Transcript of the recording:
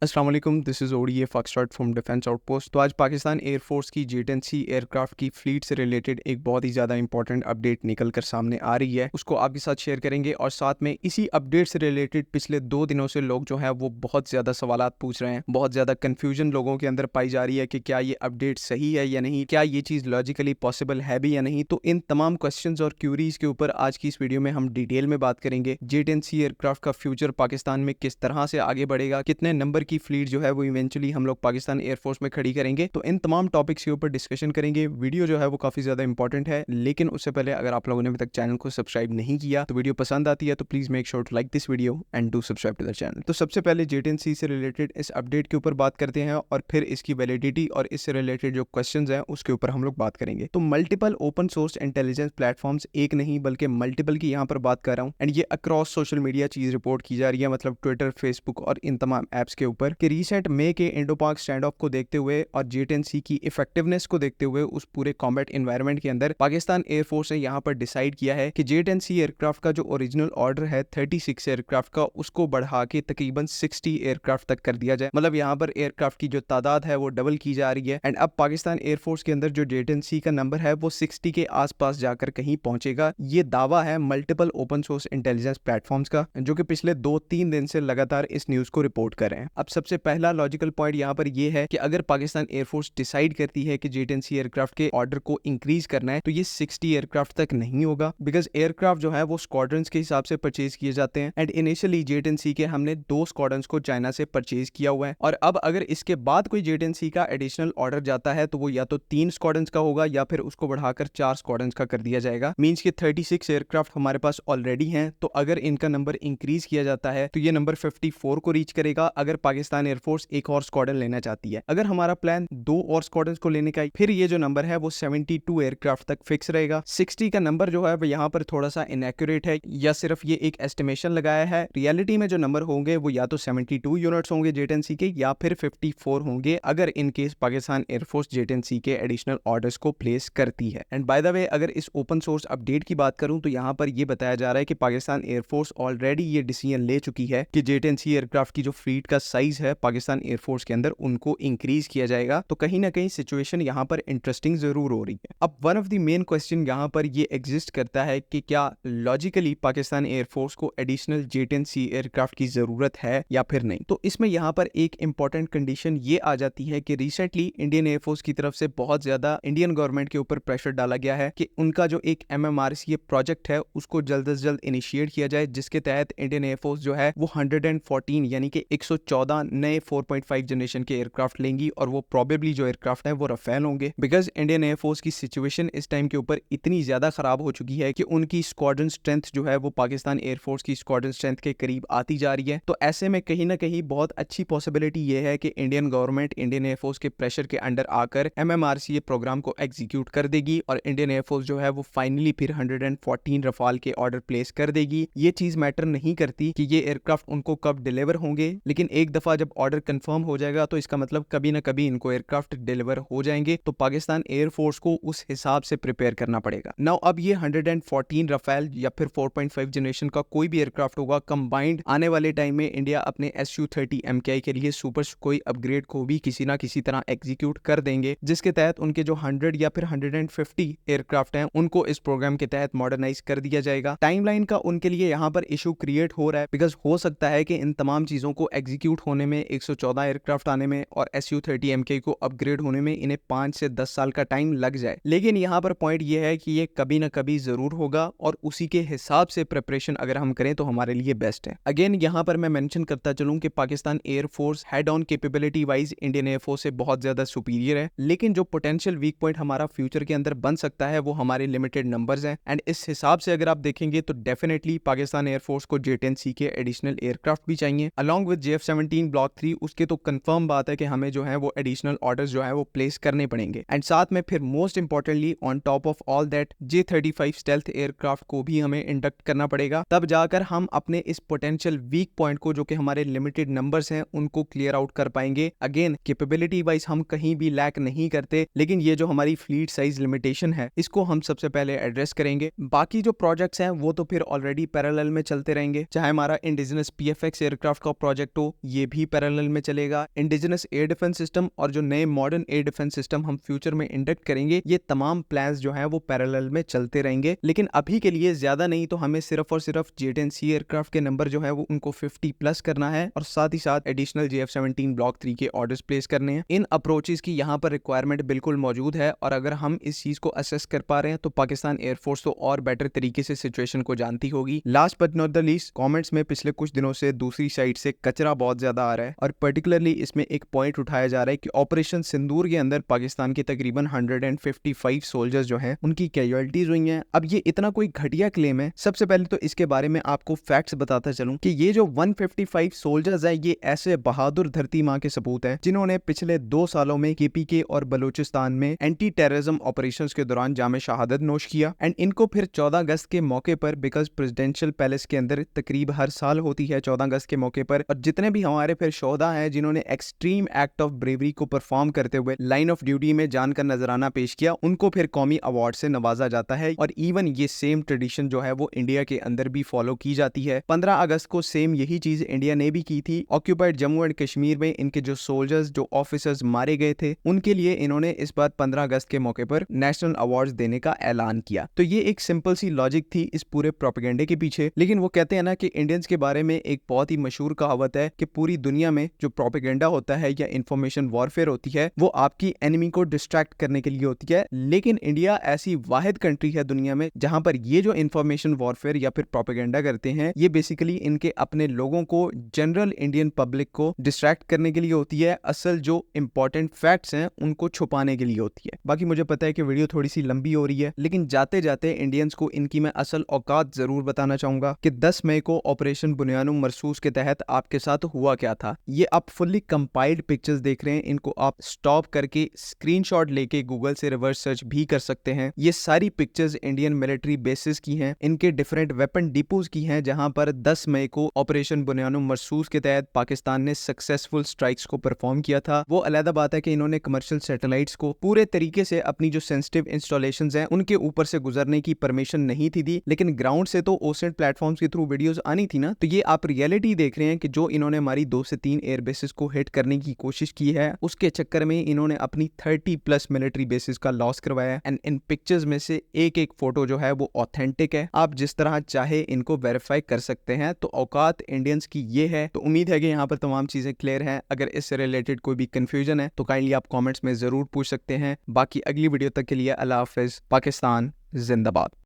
अस्सलाम वालेकुम, this is ODA foxtrot from defence outpost. तो आज पाकिस्तान एयरफोर्स की जेट-एंड-सी एयरक्राफ्ट की फ्लीट से रिलेटेड एक बहुत ही ज़्यादा इंपॉर्टेंट अपडेट निकल कर सामने आ रही है, उसको आपके साथ शेयर करेंगे। और साथ में इसी अपडेट से रिलेटेड पिछले 2 दिनों से लोग जो हैं वो बहुत ज़्यादा सवालात पूछ रहे हैं, बहुत ज़्यादा कन्फ्यूजन लोगों के अंदर पाई जा रही है कि क्या ये अपडेट सही है या नहीं, क्या ये चीज़ लॉजिकली पॉसिबल है भी या नहीं। तो इन तमाम क्वेश्चंस और क्यूरीज के ऊपर आज की इस वीडियो में हम डिटेल में बात करेंगे। जेट-एंड-सी एयरक्राफ्ट का फ्यूचर पाकिस्तान में किस तरह से आगे बढ़ेगा, कितने नंबर की फ्लीट जो है वो इवेंचुअली हम लोग पाकिस्तान एयरफोर्स में खड़ी करेंगे। तो इन तमाम टॉपिक्स के ऊपर डिस्कशन करेंगे। वीडियो जो है वो काफी ज्यादा इंपॉर्टेंट है, लेकिन उससे पहले अगर आप लोगों ने अभी तक चैनल को सब्सक्राइब नहीं किया तो वीडियो पसंद आती है तो please make sure to like this video and do subscribe to the channel. तो सबसे पहले जेट-एंड-सी से रिलेटेड इस अपडेट के ऊपर बात करते हैं और फिर इसकी वैलिडिटी और इससे रिलेटेड जो क्वेश्चंस हैं उसके ऊपर हम लोग बात करेंगे। तो multiple open source intelligence platforms, एक नहीं बल्कि मल्टीपल की यहाँ पर बात कर रहा हूँ, एंड ये अक्रॉस सोशल मीडिया चीज रिपोर्ट की जा रही है, मतलब ट्विटर, फेसबुक और इन तमाम एप्स के ऊपर, कि रिसेंट मे के इंडो पाक स्टैंड ऑफ को देखते हुए और जेट-एंड-सी की इफेक्टिवनेस को देखते हुए उस पूरे कॉम्बैट एनवायरनमेंट के अंदर पाकिस्तान एयरफोर्स ने यहाँ पर डिसाइड किया है कि जेट-एंड-सी एयरक्राफ्ट का जो ओरिजिनल ऑर्डर है 36 एयरक्राफ्ट का, उसको बढ़ा के तकरीबन 60 एयरक्राफ्ट तक कर दिया जाए। मतलब यहाँ पर एयरक्राफ्ट की जो तादाद है वो डबल की जा रही है, एंड अब पाकिस्तान एयरफोर्स के अंदर जो जेट-एंड-सी का नंबर है वो 60 के आसपास जाकर कहीं पहुंचेगा। ये दावा है multiple open source intelligence platforms का, जो कि पिछले 2-3 दिन से लगातार इस न्यूज को रिपोर्ट कर रहे हैं। अब सबसे पहला लॉजिकल पॉइंट यहाँ पर यह है कि अगर पाकिस्तान एयरफोर्स डिसाइड करती है कि जेट-एंड-सी एयरक्राफ्ट के ऑर्डर को इंक्रीज करना है तो ये 60 एयरक्राफ्ट तक नहीं होगा, बिकॉज एयरक्राफ्ट जो है वो स्क्वाड्रंस के हिसाब से परचेज किए जाते हैं। एंड इनिशियली जेट-एंड-सी के हमने 2 स्क्वाड्रंस को चाइना से परचेज किया हुआ है, और अब अगर इसके बाद कोई जेट-एंड-सी का एडिशनल ऑर्डर जाता है तो वो या तो 3 स्क्वाड्रंस का होगा या फिर उसको बढ़ाकर 4 स्क्वाड्रंस का कर दिया जाएगा। मींस कि 36 एयरक्राफ्ट हमारे पास ऑलरेडी हैं, तो अगर इनका नंबर इंक्रीज किया जाता है तो ये नंबर 54 को रीच करेगा अगर पाकिस्तान एयरफोर्स एक और स्क्वाड्रन लेना चाहती है। अगर हमारा प्लान 2 और स्क्वाड्रन को लेने का, फिर ये जो नंबर है वो 72 एयरक्राफ्ट तक फिक्स रहेगा। 60 का नंबर जो है वो यहाँ पर थोड़ा सा इनएक्यूरेट है, या सिर्फ ये एक एस्टिमेशन लगाया है। रियलिटी में जो नंबर होंगे वो या तो 72 यूनिट्स होंगे जेट-एंड-सी के, या फिर 54 होंगे अगर इन केस पाकिस्तान एयरफोर्स जेट-एंड-सी के एडिशनल ऑर्डर्स को प्लेस करती है। एंड बाय द वे, अगर इस ओपन सोर्स अपडेट की बात करूं तो यहाँ पर ये बताया जा रहा है कि पाकिस्तान एयरफोर्स ऑलरेडी ये डिसीजन ले चुकी है कि जेट-एंड-सी एयरक्राफ्ट की जो फ्लीट का साइज है पाकिस्तान एयरफोर्स के अंदर उनको इंक्रीज किया जाएगा। तो कहीं ना कहीं सिचुएशन यहाँ पर इंटरेस्टिंग जरूर हो रही है। अब one of the main question यहाँ पर ये एग्जिस्ट करता है कि क्या लॉजिकली पाकिस्तान एयरफोर्स को एडिशनल जेट-एंड-सी एयरक्राफ्ट की जरूरत है या फिर नहीं। तो इसमें यहाँ पर एक इंपॉर्टेंट कंडीशन ये आ जाती है कि रिसेंटली इंडियन एयरफोर्स की तरफ से बहुत ज्यादा इंडियन गवर्नमेंट के ऊपर प्रेशर डाला गया है कि उनका जो एक MMRC प्रोजेक्ट है उसको जल्द से जल्द इनिशिएट किया जाए, जिसके तहत इंडियन एयरफोर्स जो है वो 114 यानी कि 114 नए 4.5 जनरेशन के एयरक्राफ्ट लेंगी, और वो प्रोबेबली जो एयरक्राफ्ट है वो रफेल होंगे, बिकॉज इंडियन एयरफोर्स की सिचुएशन इस टाइम के ऊपर इतनी ज्यादा खराब हो चुकी है कि उनकी स्क्वाड्रन स्ट्रेंथ जो है वो पाकिस्तान एयरफोर्स की स्क्वाड्रन स्ट्रेंथ के करीब आती जा रही है। तो ऐसे में कहीं ना कहीं बहुत अच्छी पॉसिबिलिटी ये है कि इंडियन गवर्नमेंट इंडियन एयरफोर्स के प्रेशर के अंडर आकर MMRC प्रोग्राम को एग्जीक्यूट कर देगी, और इंडियन एयरफोर्स जो है वो फाइनली फिर 114 रफाल के ऑर्डर प्लेस कर देगी। ये चीज मैटर नहीं करती कि ये एयरक्राफ्ट उनको कब डिलीवर होंगे, लेकिन एक दफा जब ऑर्डर कंफर्म हो जाएगा तो इसका मतलब कभी ना कभी इनको एयरक्राफ्ट डिलीवर हो जाएंगे। तो पाकिस्तान एयरफोर्स को उस हिसाब से प्रिपेयर करना पड़ेगा। नाउ अब ये 114 रफेल या फिर 4.5 जनरेशन का कोई भी एयरक्राफ्ट होगा कंबाइंड, आने वाले टाइम में इंडिया अपने Su-30 MKI के लिए सुपर कोई अपग्रेड को भी किसी ना किसी तरह एग्जीक्यूट कर देंगे, जिसके तहत उनके जो 100 या फिर 150 एयरक्राफ्ट हैं उनको इस प्रोग्राम के तहत मॉडर्नाइज कर दिया जाएगा। टाइमलाइन का उनके लिए यहाँ पर इशू क्रिएट हो रहा है, बिकॉज हो सकता है कि इन तमाम चीजों को एग्जीक्यूट होने में 114 एयरक्राफ्ट आने में और Su-30 MKI को अपग्रेड होने में इन्हें 5 से 10 साल का टाइम लग जाए। लेकिन यहाँ पर पॉइंट ये है कि ये कभी ना कभी जरूर होगा, और उसी के हिसाब से प्रिपरेशन अगर हम करें तो हमारे लिए बेस्ट है। अगेन यहाँ पर मैं मेंशन करता चलूं कि Pakistan air force head on capability wise Indian air force से बहुत ज्यादा सुपीरियर है, लेकिन जो पोटेंशियल वीक पॉइंट हमारा फ्यूचर के अंदर बन सकता है वो हमारे लिमिटेड नंबर्स हैं। एंड इस हिसाब से अगर आप देखेंगे तो डेफिनेटली पाकिस्तान एयरफोर्स को जेट-एंड-सी के एडिशनल एयरक्राफ्ट भी चाहिए अलॉन्ग विद JF-17 ब्लॉक 3। उसके तो कंफर्म बात है कि हमें जो है वो एडिशनल ऑर्डर्स जो है वो प्लेस करने पड़ेंगे। एंड साथ में फिर most importantly on top of all that J-35 stealth aircraft को भी हमें इंडक्ट करना पड़ेगा, तब जाकर हम अपने इस पोटेंशियल वीक पॉइंट को, जो कि हमारे लिमिटेड नंबर्स हैं, उनको क्लियर आउट कर पाएंगे। अगेन कैपेबिलिटी वाइज हम कहीं भी लैक नहीं करते, लेकिन ये जो हमारी फ्लीट साइज लिमिटेशन है इसको हम सबसे पहले एड्रेस करेंगे। बाकी जो प्रोजेक्ट्स हैं वो तो फिर ऑलरेडी पैरेलल में चलते रहेंगे, चाहे हमारा इंडिजिनस PFX एयरक्राफ्ट का प्रोजेक्ट हो, ये भी पैरेलल में चलेगा। इंडिजिनस एयर डिफेंस सिस्टम और जो नए मॉडर्न एयर डिफेंस सिस्टम हम फ्यूचर में इंडक्ट करेंगे, ये तमाम प्लान्स जो हैं वो पैरेलल में चलते रहेंगे। लेकिन अभी के लिए ज्यादा नहीं तो हमें सिर्फ और सिर्फ J-10C एयरक्राफ्ट के नंबर जो है वो उनको 50 प्लस करना है और साथ ही साथ एडिशनल JF-17 ब्लॉक 3 के ऑर्डर्स प्लेस करने हैं। इन अप्रोचेस की यहाँ पर रिक्वायरमेंट बिल्कुल मौजूद है और अगर हम इस चीज को असेस कर पा रहे हैं तो पाकिस्तान एयरफोर्स तो और बेटर तरीके से सिचुएशन को जानती होगी। Last but not the least, comments में पिछले कुछ दिनों से दूसरी साइड से कचरा बहुत ज्यादा आ रहा है और पर्टिकुलरली इसमें एक पॉइंट उठाया जा रहा है कि ऑपरेशन सिंदूर के अंदर पाकिस्तान के तकरीबन 155 सोल्जर्स जो हैं उनकी कैजुअलिटीज हुई हैं। अब ये इतना कोई घटिया क्लेम है। सबसे पहले तो इसके बारे में आपको फैक्ट्स बताता चलूं कि ये जो 155 सोल्जर्स है ये ऐसे बहादुर धरती माँ के सपूत हैं जिन्होंने पिछले 2 सालों में KPK और बलूचिस्तान में एंटी टेररिज्म ऑपरेशंस के दौरान जामे शहादत नोश किया एंड इनको फिर 14 अगस्त के मौके पर, बिकॉज प्रेसिडेंशियल पैलेस के अंदर तकरीब हर साल होती है 14 अगस्त के मौके पर, और जितने भी हमारे फिर शोहदा हैं जिन्होंने एक्सट्रीम एक्ट ऑफ ब्रेवरी को परफॉर्म करते हुए लाइन ऑफ ड्यूटी में जान का नजराना पेश किया, उनको फिर कौमी अवार्ड से नवाजा जाता है। और इवन ये सेम ट्रेडिशन जो है वो इंडिया के अंदर भी फॉलो की जाती है। 15 अगस्त को सेम यही चीज इंडिया ने भी की थी। ऑक्यूपाइड जम्मू एंड कश्मीर में इनके जो सोल्जर्स, जो ऑफिसर्स मारे गए थे, उनके लिए इन्होंने इस बार 15 अगस्त के मौके पर नेशनल अवार्ड्स देने का ऐलान किया। तो ये एक सिंपल सी लॉजिक थी इस पूरे प्रोपेगेंडे के पीछे। लेकिन वो कहते हैं ना कि इंडियंस के बारे में एक बहुत ही मशहूर कहावत है कि पूरी दुनिया में जो प्रोपेगेंडा होता है या इंफॉर्मेशन वॉरफेयर होती है वो आपकी एनिमी को डिस्ट्रैक्ट करने के लिए होती है। लेकिन इंडिया ऐसी वाहिद कंट्री है दुनिया में जहां पर ये जो इंफॉर्मेशन वॉरफेयर या फिर प्रोपेगेंडा करते हैं ये बेसिकली इनके अपने लोगों को, जनरल इंडियन पब्लिक को डिस्ट्रैक्ट करने के लिए होती है। असल जो इंपॉर्टेंट फैक्ट्स हैं उनको छुपाने के लिए होती है। बाकी मुझे पता है कि वीडियो थोड़ी सी लंबी हो रही है, लेकिन जाते जाते इंडियंस को इनकी मैं असल औकात जरूर बताना चाहूंगा कि 10 मई को ऑपरेशन बुनियानुम मरसूस के तहत आपके साथ हुआ क्या था। ये आप फुल्ली कंपाइल्ड पिक्चर्स देख रहे हैं, इनको आप स्टॉप करके स्क्रीनशॉट लेके गूगल से रिवर्स सर्च भी कर सकते हैं। ये सारी पिक्चर्स इंडियन मिलिट्री बेसिस की हैं, इनके डिफरेंट वेपन डिपोज की हैं जहां पर 10 मई को ऑपरेशन बुनियानुम मरसूस के तहत पाकिस्तान ने सक्सेसफुल स्ट्राइक्स को परफॉर्म किया था। वो अलग बात है कि इन्होंने कमर्शियल सैटेलाइट्स को पूरे तरीके से अपनी जो सेंसिटिव इंस्टॉलेशंस हैं उनके ऊपर से गुजरने की परमिशन नहीं थी दी, लेकिन ग्राउंड से तो ओसेंट प्लेटफॉर्म्स के थ्रू वीडियोस आनी थी ना। तो ये आप रियलिटी देख रहे हैं कि जो इन्होंने हमारी 2 से 3 एयर बेसिस को हिट करने की कोशिश की है, उसके चक्कर में इन्होंने अपनी 30 प्लस मिलिट्री बेसिस का लॉस करवाया है। एंड इन पिक्चर्स में से एक एक फोटो जो है वो ऑथेंटिक है, आप जिस तरह चाहे इनको वेरीफाई कर सकते हैं। तो औकात इंडियंस की ये है। तो उम्मीद है कि यहाँ पर तमाम चीजें क्लियर हैं। अगर इससे रिलेटेड कोई भी कंफ्यूजन है तो काइंडली आप कमेंट्स में जरूर पूछ सकते हैं। बाकी अगली वीडियो तक के लिए अल्लाह हाफिज। पाकिस्तान जिंदाबाद।